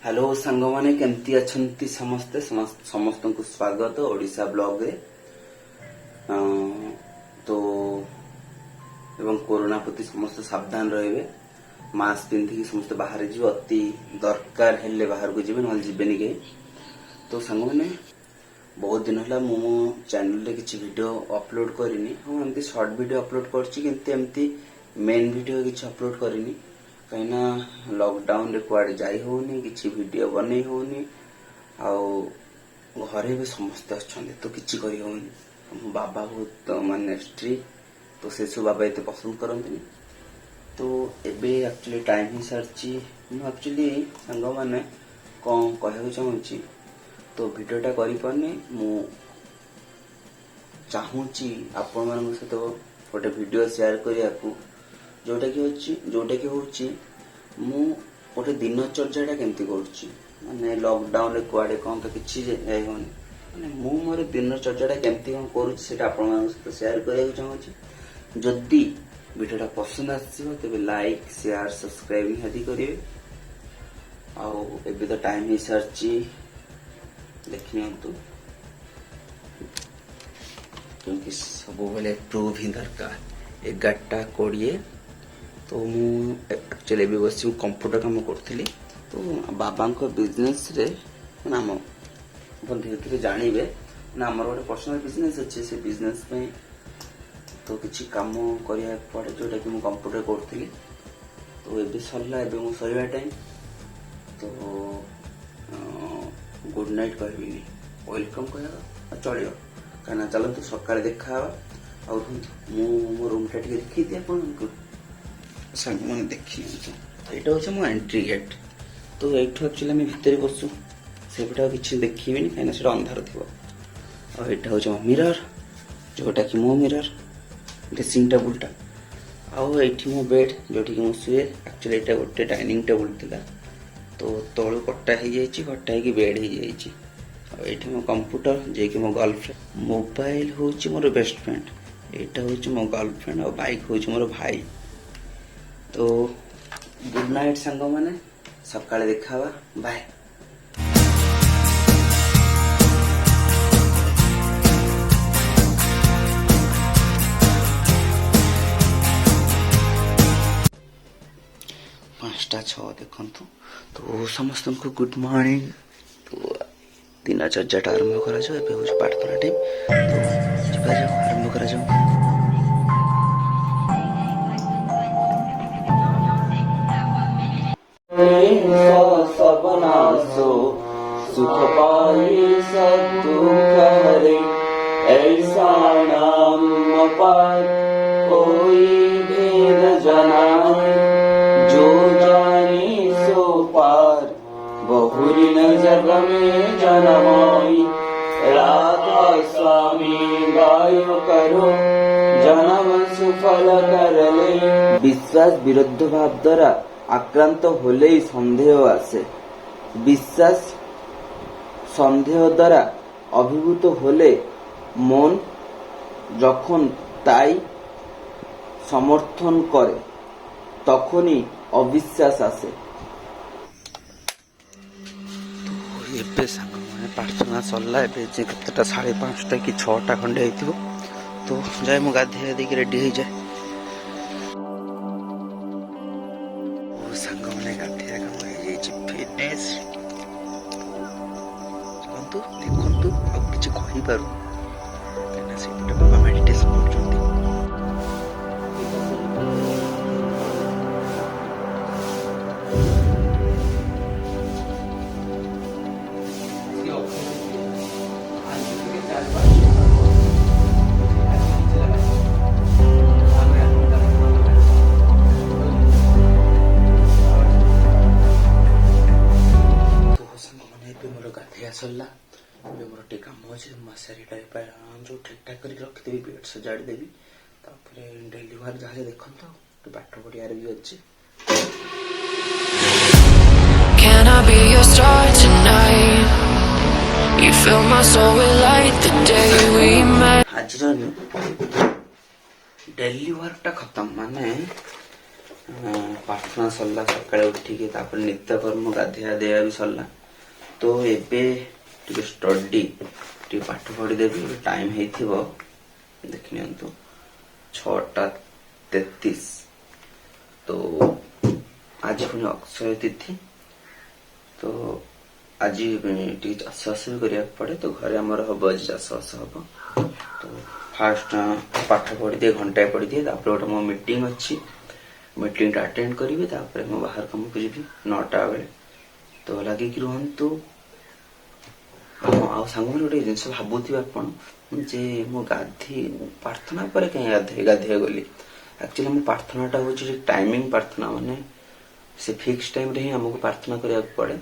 Hello सांग माने केमती अछंती समस्ते समस्त को स्वागत ओडिशा ब्लॉग रे तो एवं कोरोना प्रति समस्त सावधान रहिबे मास्क पिंधि समस्त बाहर जीव अति दरकार हेले बाहर को जीवे न जीवेनी के तो सांग माने बहुत दिन हला मो चैनल रे किछि वीडियो अपलोड करिनी हम एमती शॉर्ट वीडियो अपलोड करछि किंतु एमती मेन वीडियो किछि अपलोड करिनी कहीं लॉकडाउन रे कुआडे जाई होनी किछि वीडियो बनै होनी आउ घरे भी समस्त अच्छे तो किछि करी होनी बाबा बहुत माने स्ट्रिक्ट तो से सब बाबा एते पसंद करंतनी तो एबे एक्चुअली टाइम ही सरची मु एक्चुअली संग माने कोन कहउ चाहूची तो वीडियोटा करि पानी मु चाहूची आपण मानक सहित गोटे वीडियो शेयर करिया को जोटा कि होची मु गोटे दिनचर्याटा केमती करूची माने लॉकडाउन रे कुआडे कोन तो किछि जाय होनी माने मु मोर दिनचर्याटा केमती कोन करूची सेटा आपण मानक सहित शेयर करिया चाहूची जदी वीडियोटा पसंद आसीबो तबे लाइक शेयर सब्सक्राइब निहाती करिवे आउ एबे तो टाइम ही सरची देखनियंतु क्योंकि सब बेले प्रूव ही दरकार 11:20 तो मु एक्चुअली भी बस कंप्यूटर काम करथली तो बाबा को बिजनेस रे नाम अपन धीरे धीरे जानिबे ना हमर गोटे पर्सनल बिजनेस अच्छे से बिजनेस में तो किछि काम करिया पड़े जोटा कि मु कंप्यूटर करथली तो एबे सरला एबे मु सरीवा टाइम तो गुड नाइट कहबिनी वेलकम कहया चलियो काना चलन तो सकाळे देखा और मु मो रूम टा टिके देखि दे अपन संग मन देखि एटा होछ मो एंट्री गेट तो एठो एक्चुअली मैं भीतर बसु सेटा किछि देखिबिनी काना से अंधार थिबो और एटा होछ मो मिरर जोटा कि मो मिरर ड्रेसिंग टेबल टा आउ एठी मो बेड जोठी कि मो सुए एक्चुअली एटा गोटे डाइनिंग टेबल थिला तो तळु कट्टा हे जाईची कट्टा कि बेड हे जाईची और एठी मो कंप्यूटर जे कि मो गर्लफ्रेंड मोबाइल होची मोर बेस्ट फ्रेंड एटा होची मो गर्लफ्रेंड और बाइक होची मोर भाई तो गुड नाइट सांग माने सकाळे देखावा बाय पांचटा छह देखंतु तो समस्त को गुड मॉर्निंग तो दिनचर्याटा आरंभ करा जाओ एबे हो प्रार्थना टाइम तो जिबा जाओ आरंभ करा जाओ सबनासो सुख पाई सदुख हरे ऐसा नाम पर कोई भेद जनाए जो जानी सो पार बहुरी न जग में जनमाई राधा स्वामी गायो करो जन्म सुफल करले विश्वास विरुद्ध भाव द्वारा आक्रांत होले सन्देह आसे विश्वास सन्देह द्वारा अभिभूत होले मन जखन ताई समर्थन करे तखनी अविश्वास आसे तो एबे सांग माने प्रार्थना सरला एबे जे केतटा 5:30 कि 6टा खंडे हेतिबो तो जाय मु गाधे देके रेडी हो जाए सांग माने गाधिया काम हो जाई फिटनेस चलंतु देखंतु आ किछ कहि पारु केना से बाबा मेडिटेशन करछंती सरला मोर टे काम अच्छे मशारीटा जो ठीक ठाक कर रखिदेवी बेड सजाड़ देवी डेली बार जहाँ देखो तो पाठ पढ़िया भी अच्छे Can I be your star tonight? You fill my soul with light the day we met. आज डेली वर्क टा खत्म माने प्रार्थना सरला सकाळे उठिकी तापर नित्यकर्म गाधिया देया भी सरला तो एबे टिके स्टडी टिके पाठ पढ़ी देबी टाइम हेथिबो देखनियंतु 6:33 तो आज पुणी अक्षय तिथि तो आज टिके चाष भी करिया पड़े तो घरे हमर हबो आज चाष हबो तो फास्ट पाठ पढ़ी दिए घंटाए पढ़ी दिए तापर गोटे मो मीटिंग अच्छी मीटिंग अटेंड करी तापर मो बाहर काम को जीवी 9टा बेले तो लगे कि रुहतु आ सांग मैंने गोटे जिन भावुवे आपण जे मो गाधी प्रार्थना पर कहीं गाधे गली एक्चुअली मो प्रार्थनाटा हूँ टाइमिंग प्रार्थना माने से फिक्स टाइम रे ही हमको प्रार्थना करिया पड़े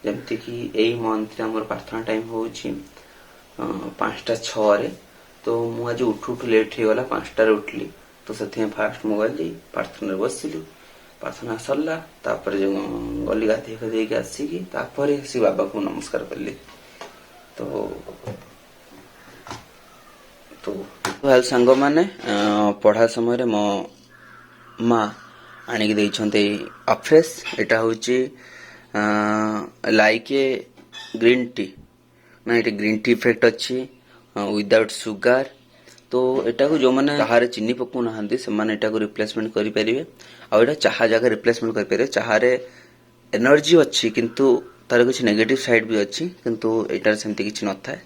जमती कि यही मंथ रे हमर प्रार्थना टाइम हूँ 5:06 तो मु आज उठू लेट हो गला 5टा उठली तो से फास्ट मोबाइल प्रार्थना बसली प्रार्थना सरला तापर जो गली गाधे देके आसिकी तापर से बाबा को नमस्कार कली तो सांग माने पढ़ा समय मो माँ आणिक देइछन्ते अफ्रेश एटा होची लाइक ए ग्रीन टी ना ये ग्रीन टी इफेक्ट अच्छी विदाउट सुगार तो एटा को जो माने चाहा रे चीनी पकु नहांती से माने एटा को रिप्लेसमेंट करि परिबे आ एटा चाहा जगह रिप्लेसमेंट करि परिबे चाहा रे एनर्जी अच्छी किंतु तार कुछ नेगेटिव साइड भी अच्छी किंतु एटार सेमती किछि न थाए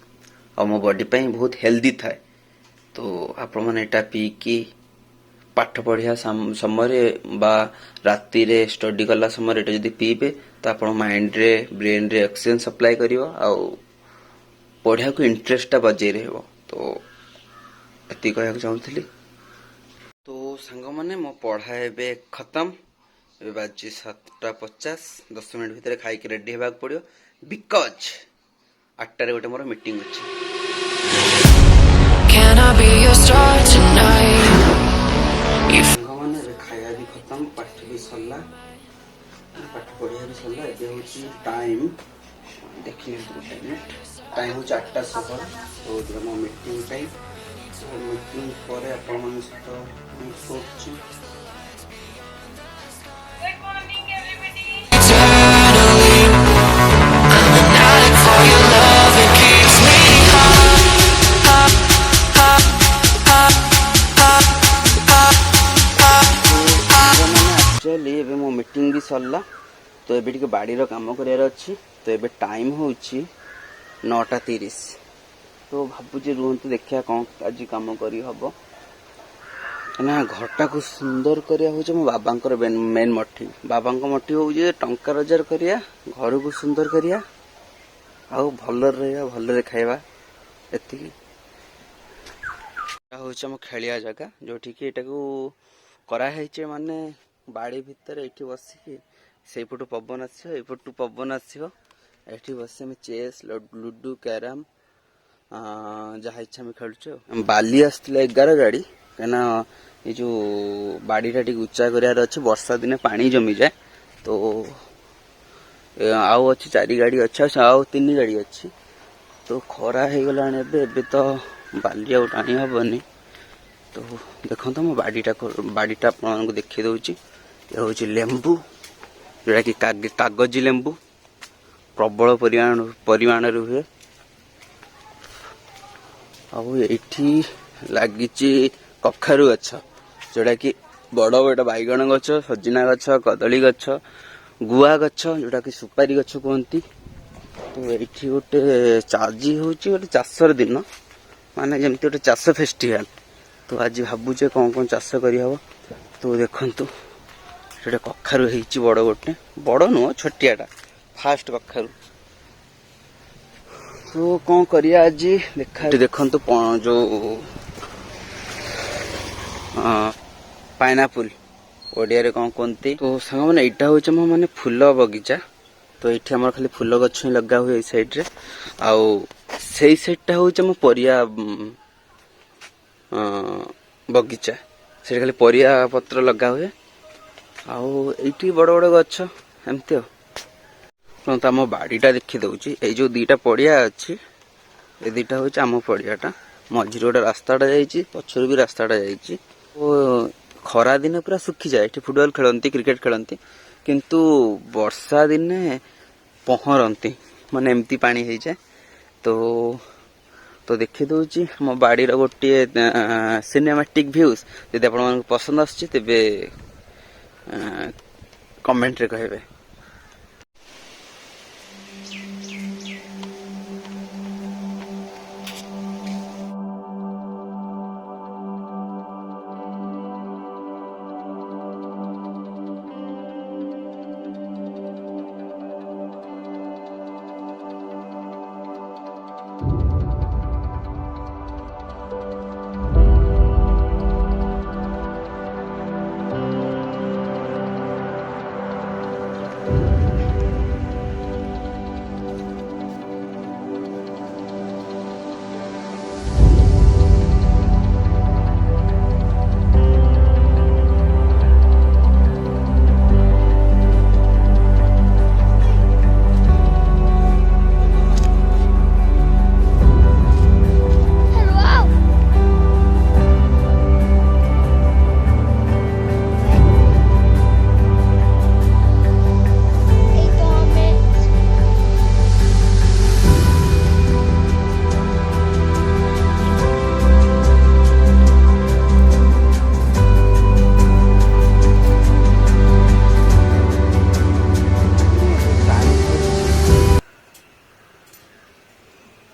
आ मो बॉडी पई बहुत हेल्दी थाए तो आपण माने एटा पी की पाठ पढ़िया समय बा राति रे स्टडी करला समय एटा जदी पीबे तो आपण माइंड रे ब्रेन रे ऑक्सीजन सप्लाई करिवो आ पढ़िया को इंटरेस्ट बजे रहबो तो एति कहया चाहूथली तो सांग माने मो पढ़ा एबे खत्म ए बाजी 7:50 10 मिनिट भीतर खाई के रेडी हेबाक पड़ियो बिकॉज 8टा रे गोटे मोर मीटिंग अछि Can I be your star tonight? माने खाया भी खत्म पाठ भी सरला पाठ पढ़िया भी सरला एबे होची टाइम देखिए टाइम हो 8:16 तो जो मीटिंग टाइम मीटिंग पर आपण मन सहित सोच मो मीटिंग भी सरला तो एबे टिके बाड़ी रो काम करियार अछि तो एबे टाइम होछि 9:30 तो भाबुजे रुहंतु देखिया कौन आज काम करी हबो ना घरटा को सुंदर करिया होचे मो बाबांकर मेन मोटिव बाबांको मोटिव होजे टंका रोजगार करिया घर को सुंदर करिया आ भल रहया भल रे खाइबा एति होचे हम खेलिया जगह जो ठीक एटा को करा हेचे माने बाड़ी भितर एठी बसिकी से पटु पवन आछो ए पटु पवन आछो एठी बसे में चेस लूडो कैरम जहाँ इच्छा में खेलुछ बाली आसला 11 गाड़ी कहना ये जो बाड़ीटा टी उच्चा करार अच्छे वर्षा दिने पानी जमी जाए तो आउ अच्छी 4 गाड़ी अच्छा आउ 3 गाड़ी अच्छी तो खरा हो गला एबे तो बाली आउ टाणी हेनी तो देखो तो मो बाड़ीटा आपको देखी दूची ये हूँ लेंबू जोटा कि कागजी लेंबू प्रबल परिमाण हुए आठी लगी कखारु गछ जोटा कि बड़ बड़ बैगण गछ सजना गछ कदली गछ गुआ गछ जोटा कि सुपारी गछ कहती तो ये गोटे आज हूँ गोटे चाषर दिन माने जमती गोटे चाष फेस्टिवल तो आज भावुचे कौन चाष करहब तो देखु से कखारु हो बड़ गोटे बड़ नुह छोटियाटा फास्ट कखारु तो कौन करिया आज देखा देखु जो पाइनापुल ओडिया रे कौन कहते तो सांग मैंने यहाँ हूँ मो माने फूल बगीचा तो ये आम खाली फूल गछ ही लगा हुए साइड रे आउ से साइडटा हूँ मो परिया बगीचा से खाली परिया पत्र लगा हुए आउ ये बड़ बड़ गछ एमती तो आम बाड़ीटा देखी दौची ये जो 2टा पड़िया अच्छी ये 2टा हूँ आम पड़ियाटा मझे गोटे रास्ताटा जाइए पछर भी रास्ताटा जाइए तो खरा दिन पूरा सुखी जाए एठी फुटबॉल खेलती क्रिकेट खेलती किंतु वर्षा दिने पहरती माने एमती पानी हो जाए तो देखी दूची मो बाड़ी गोटे सिनेमैटिक व्यूज जदि आप पसंद आसुची तेबे कमेंट रे कहे।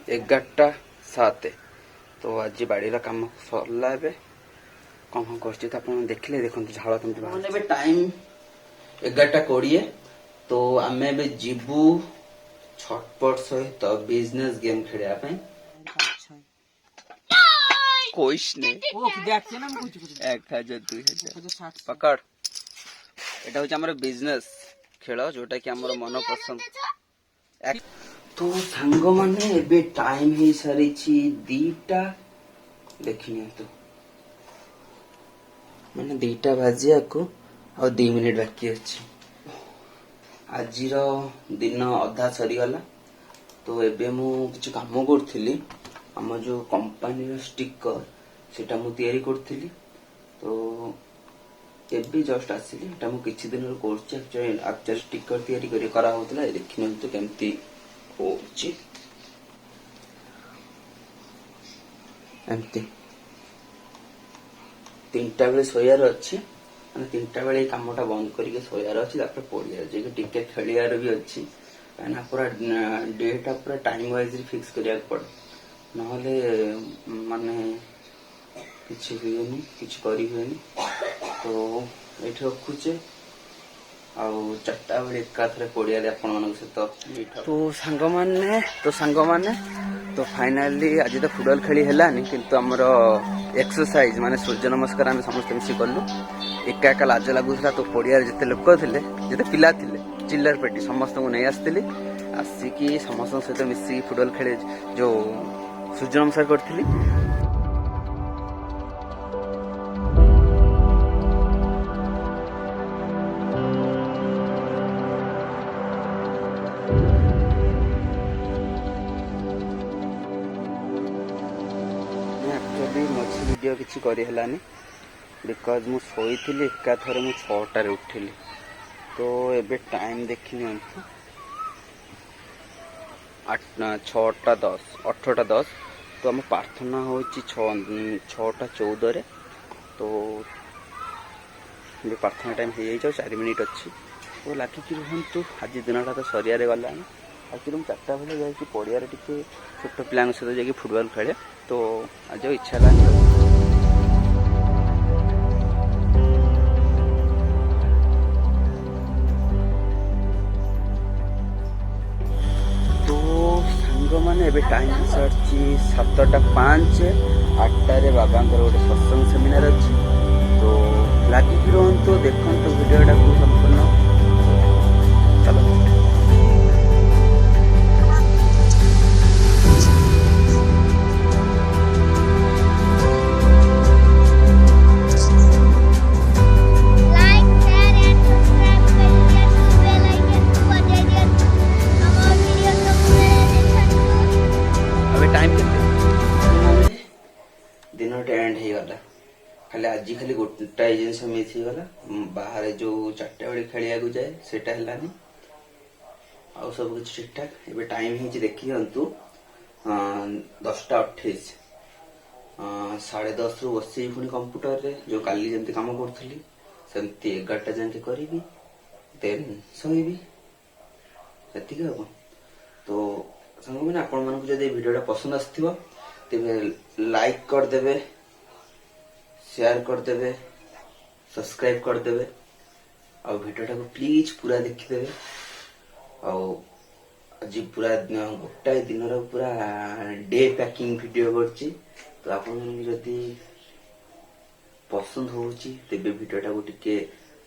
एगारटा 7 तो आज बाड़ी कम सरला कम कर देखिले देखो झाड़ कमी टाइम 11:20 तो आम जीवु छटपट सहित बिजनेस गेम खेलिया पकड़ एटा हूँ बिजनेस खेल जोटा कि आमर मन पसंद तो सांग माने एबे टाइम ही सारी 2टा देखिए तो मैंने 2टा बाजिया को आ 2 मिनिट बाकी अच्छी आज दिन अधा सरीगला तो एबे मु किछ काम करथिली आम जो कंपनी स्टिकर सेटा मु तैयारी करथिली तो एबे जस्ट आसिली एटा मु किछ दिन कोर्स एक्चुअली स्टिकर तैयारी करा होतला देखिन तो केमती एमती 3टा बेले सोयार अच्छी मैंने 3टा बेले कामटा बंद करके सोयार अच्छी पड़िया टिके खेलियार भी अच्छी कहीं पूरा डेटा पूरा टाइम वाइज फिक्स करिया पड़े नहले माने किछि हुएनी किछि करी हुएनी तो ये रखुचे आउ 4टा बेले एकाथरे पड़िया आपण सहित तो सांग माने तो फाइनाली आज तो फुटबॉल खेली हेलानी किंतु हमर एक्सरसाइज माने सूर्य नमस्कार आम समस्त मिसी कलु एका एका लाज लगुला तो पड़िया जिते लोक थे जिते पिला थे चिल्लर पेटी समस्त को नहीं आसती आसिकी समस्त सहित मिसिकी फुटबॉल खेले जो सूर्य नमस्कार करी मझी वीडियो किसी करी हेलानी बिकज मु सोई एकाथरे मु 6टारे उठिली तो एबे टाइम देखी 6:10 8:10 तो आम प्रार्थना हो 6:14 तो प्रार्थना टाइम हो जाए 4 मिनिट अच्छी तो लगिकी रुहतु आज दिनटा तो सरिया गला एक्चुअली मुझे 4टा बेले जाकि पड़िया टे छोट पिला सहित जाकि फुटबॉल खेले तो आज इच्छा है मैंने एबे टाइम सारी 7:05 8टारे बाबांकर गोटे सत्संग सेमिनार अच्छी तो लगिकी रुहतु देखु भिडियोटा को संपूर्ण चलो दिन एंड हो गला खाली आज खाली गोटाए जिनस मिस गला बाहर जो 4टा बेले खेलिया जाए सेटा हेलानी आउ सब कुछ ठीक ठाक। एबे टाइम ही देखी दिंतु 10:28 10:30 रु बस पुणी कंप्यूटर रे जो काली जमती काम करी सेमती 11टा जाके करी देन शोबी सेतिक हम। तो सांग मैंने आपण मानक जब वीडियोटा पसंद आसथिबो तेबे लाइक करदेबे, शेयर करदेबे, सब्सक्राइब करदेबे और वीडियोटा को प्लीज पूरा देखिदेबे। आज पूरा गोटाए दिन पूरा डे पैकिंग वीडियो करछि। तो आपण जदि पसंद होउछि तेबे वीडियोटा को टिके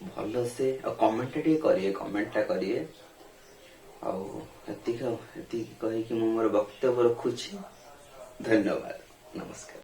भल से कमेंट टिके करिए, कमेंटटा करिए। एतिक कही कि मोर वक्तव्य रखुछि। धन्यवाद, नमस्कार।